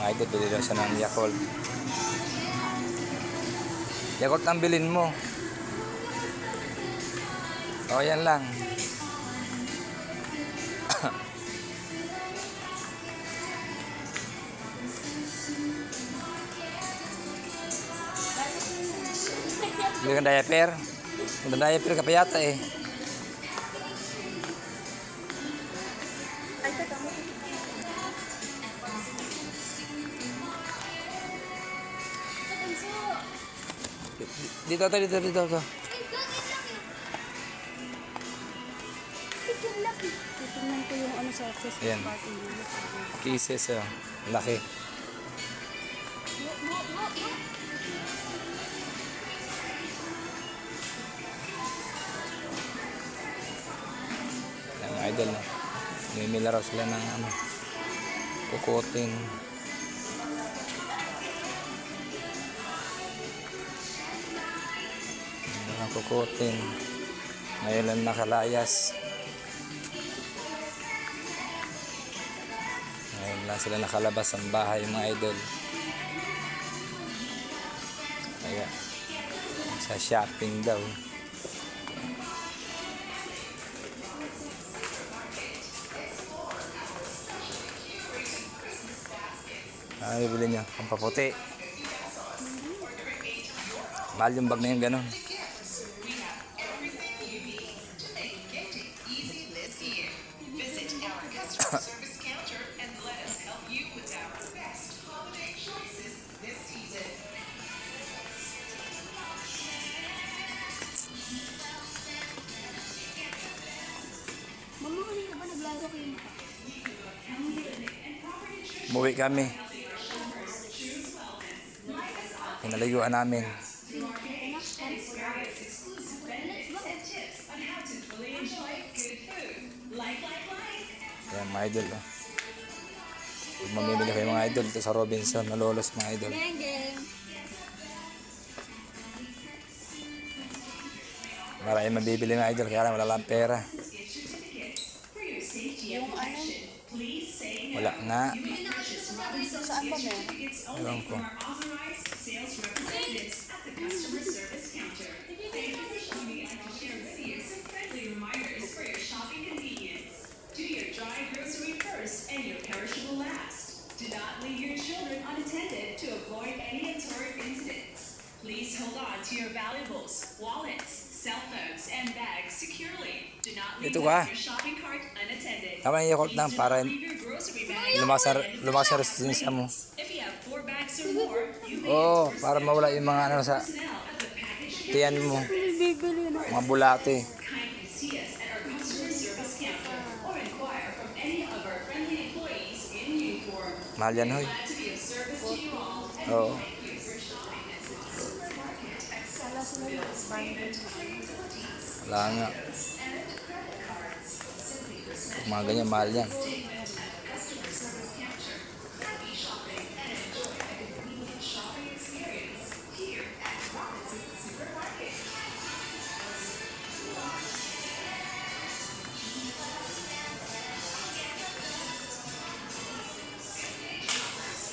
Mga idol, bili daw siya ng Yakult. Yakult ang bilin mo. O, yan lang. Bili kang diaper. Kung diaper ka pa yata eh. Dito. Titignan ko yung ano sa access Ayan. party. Kisses, oh. Laki. Ang idol na. Mimila raw sila ng ano, kukutin. Mga kukutin. Ngayon lang nakalayas. Ngayon lang sila nakalabas ng bahay, mga idol. Kaya sa shopping daw. Bibili niya pampaputi. Mahal yung bag na yung ganun. Mama, kanina ba naglaro kayo? Umuwi kami. Pinalayuan namin. Ayan, mga idol. Oh. Kung mamimili kayo mga idol, ito sa Robinson, Malolos mga idol. Maraming mabibili mga idol, kaya lang wala lang pera. Yung ano? Wala nga. Saan ba meron? Ewan ko. Do your dry grocery first and your perishable last. Do not leave your children unattended to avoid any untoward incidents. Please hold on to your valuables, wallets, cell phones, and bags securely. Do not leave Ito ka. your shopping cart unattended. Tama yung Yakult lang para Leave your grocery bag. lumakas sa resistensya mo. If you have 4 bags or more, you may Oo, para mawala yung mga ano sa personnel at the package tiyan mo. Bibili na. Mga bulate. kindly see us at our customer service counter or inquire from any of our friendly employees in uniform. Mahal yan, hoy. Glad to be of service to you all. Oo. Thank you for shopping at Supermarket Wala sila mag-bundle. Wala nga. Mga ganyan, mahal yan.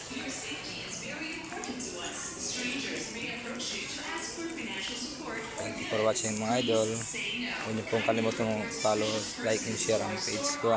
Your safety is very important to us. Strangers may approach you to ask for financial support. Thank you for watching mga idol. Say no. Huwag niyo pong kalimutan follow, like, and share ang page ko.